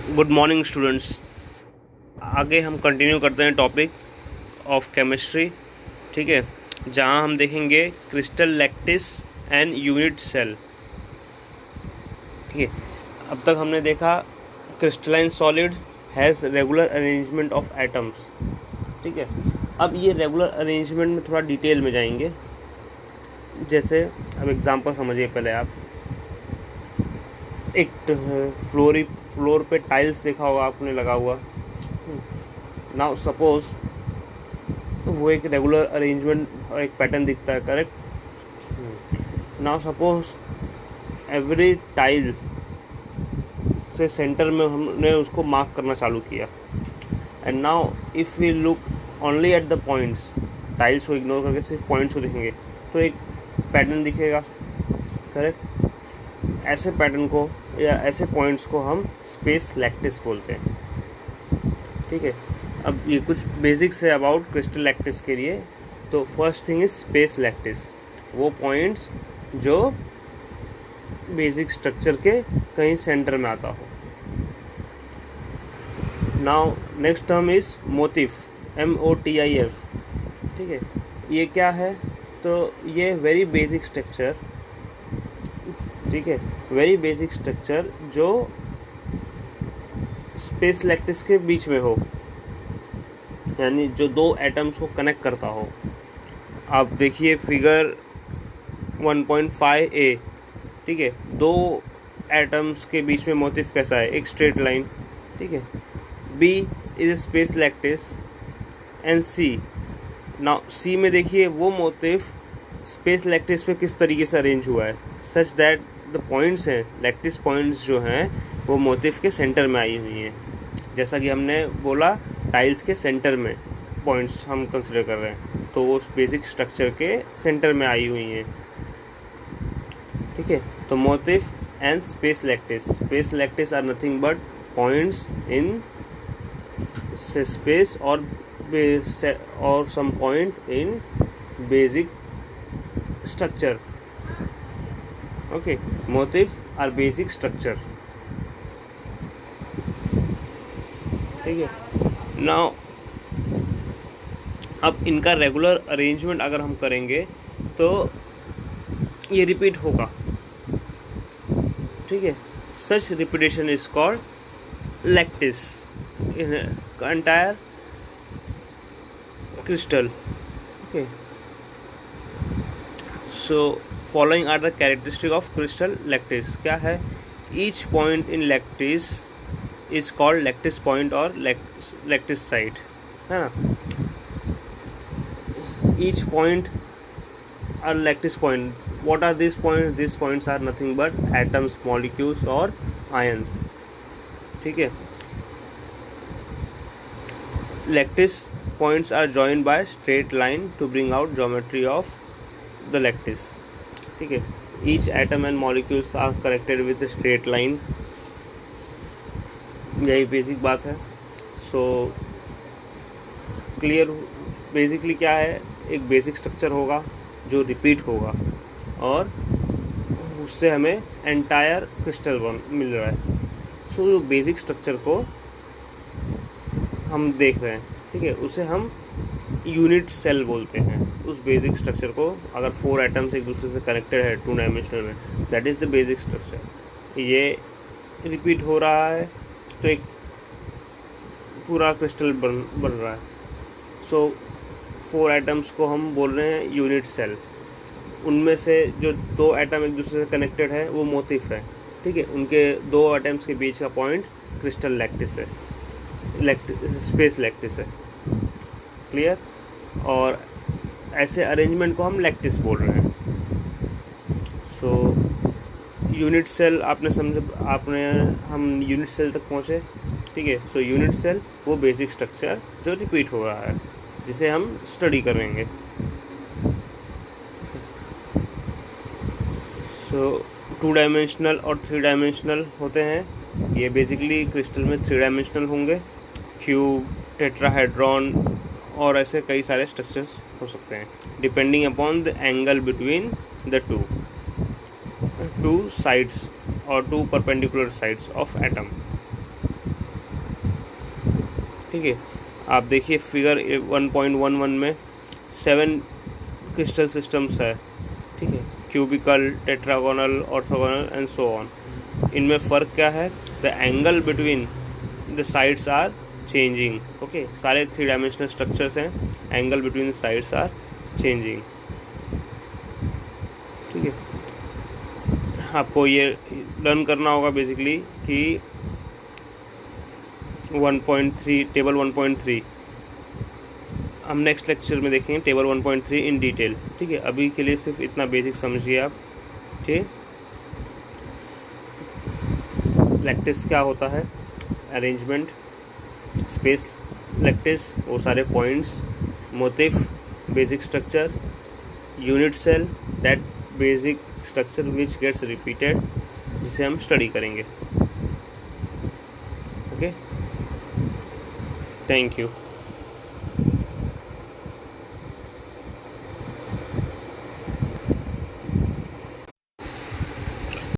Good morning students. आगे हम continue करते हैं टॉपिक ऑफ केमिस्ट्री, ठीक है, जहां हम देखेंगे crystal lattice and unit cell. ठीक है, अब तक हमने देखा crystalline solid has regular arrangement of atoms. ठीक है, अब ये रेगुलर अरेंजमेंट में थोड़ा डिटेल में जाएंगे। जैसे अब एग्जांपल समझिए पहले आप। एक फ्लोर पे टाइल्स देखा होगा आपने लगा हुआ। नाउ सपोज वो एक रेगुलर अरेंजमेंट और एक पैटर्न दिखता है, correct. Now suppose every tiles से सेंटर में हमने उसको मार्क करना चालू किया, and now if we look only at the points, tiles को इग्नोर करके सिर्फ पॉइंट्स को देखेंगे तो एक पैटर्न दिखेगा, करेक्ट। ऐसे पैटर्न को या ऐसे पॉइंट्स को हम स्पेस लैक्टिस बोलते हैं। ठीक है, अब ये कुछ बेसिक्स है अबाउट क्रिस्टल लैक्टिस के लिए। तो first thing is space lattice, वो पॉइंट्स जो बेसिक स्ट्रक्चर के कहीं सेंटर में आता हो। Now next term is motif, MOTIF। ठीक है, ये क्या है? तो ये वेरी बेसिक स्ट्रक्चर, ठीक है, वेरी बेसिक स्ट्रक्चर जो स्पेस लैक्टिस के बीच में हो, यानी जो दो एटम्स को कनेक्ट करता हो। आप देखिए फिगर 1.5a, ठीक है, दो एटम्स के बीच में मोटिफ कैसा है? एक स्ट्रेट लाइन, ठीक है। B is space lactis and C। Now C में देखिए वो मोटिफ स्पेस लैक्टिस पे किस तरीके से अरेंज हुआ है, सच दैट द पॉइंट्स हैं, लैक्टिस पॉइंट्स जो हैं वो मोटिफ के सेंटर में आई हुई हैं। जैसा कि हमने बोला टाइल्स के सेंटर में पॉइंट्स हम कंसिडर कर रहे हैं, तो वो बेसिक स्ट्रक्चर के सेंटर में आई हुई हैं। ठीक है, तो motif and space lattice are nothing but points in space और some point in basic structure. Okay, motif are basic structure. ठीक है, now अब इनका रेगुलर अरेंजमेंट अगर हम करेंगे तो ये रिपीट होगा। ठीक है, such repetition is called lattice in entire crystal. Okay, so following are the characteristic of crystal lattice. क्या है? Each point in lattice is called lattice point और लैक्टिस साइट, है ना। Each point are lattice point. What are this point? This points are nothing but atoms, molecules और ions. ठीक है, lattice points are joined by straight line to bring out geometry of the lactis. ठीक है, each atom and molecules are connected with straight line. यही basic बात है। So clear, basically क्या है? एक बेसिक स्ट्रक्चर होगा जो रिपीट होगा और उससे हमें एंटायर क्रिस्टल मिल रहा है। सो जो बेसिक स्ट्रक्चर को हम देख रहे हैं, ठीक है, उसे हम यूनिट सेल बोलते हैं। उस बेसिक स्ट्रक्चर को, अगर 4 एटम्स एक दूसरे से कनेक्टेड है 2 डायमेंशनल में, that is the basic structure. ये रिपीट हो रहा है तो एक पूरा क्रिस्टल बन रहा है। सो 4 एटम्स को हम बोल रहे हैं यूनिट सेल। उनमें से जो 2 एटम एक दूसरे से कनेक्टेड है वो मोटिफ है। ठीक है, उनके 2 एटम्स के बीच का पॉइंट क्रिस्टल लैक्टिस है, स्पेस लैक्टिस है। क्लियर? और ऐसे अरेंजमेंट को हम लैक्टिस बोल रहे हैं। सो यूनिट सेल हम यूनिट सेल तक पहुँचे। ठीक है, सो यूनिट सेल वो बेसिक स्ट्रक्चर जो रिपीट हो रहा है, जिसे हम स्टडी करेंगे। सो 2 डायमेंशनल और 3 डायमेंशनल होते हैं। ये बेसिकली क्रिस्टल में 3 डायमेंशनल होंगे, क्यूब, टेट्राहेड्रॉन और ऐसे कई सारे स्ट्रक्चर्स हो सकते हैं, depending upon the angle between the two sides और 2 परपेंडिकुलर साइड्स ऑफ एटम। ठीक है, आप देखिए फिगर 1.11 में 7 क्रिस्टल सिस्टम्स है, ठीक है, cubical, tetragonal, orthogonal and so on. इनमें फ़र्क क्या है? The angle between the sides are changing. Okay, सारे 3 डायमेंशनल स्ट्रक्चर्स हैं, angle between the sides are changing. ठीक है, आपको ये लर्न करना होगा बेसिकली कि 1.3 टेबल 1.3 हम नेक्स्ट लेक्चर में देखेंगे, टेबल 1.3 इन डिटेल। ठीक है, अभी के लिए सिर्फ इतना बेसिक समझिए आप। ठीक, लैक्टिस क्या होता है? अरेंजमेंट, स्पेस लैक्टिस, वो सारे points, motif, basic structure, unit cell, that basic structure which gets repeated, जिसे हम स्टडी करेंगे। Okay, thank you.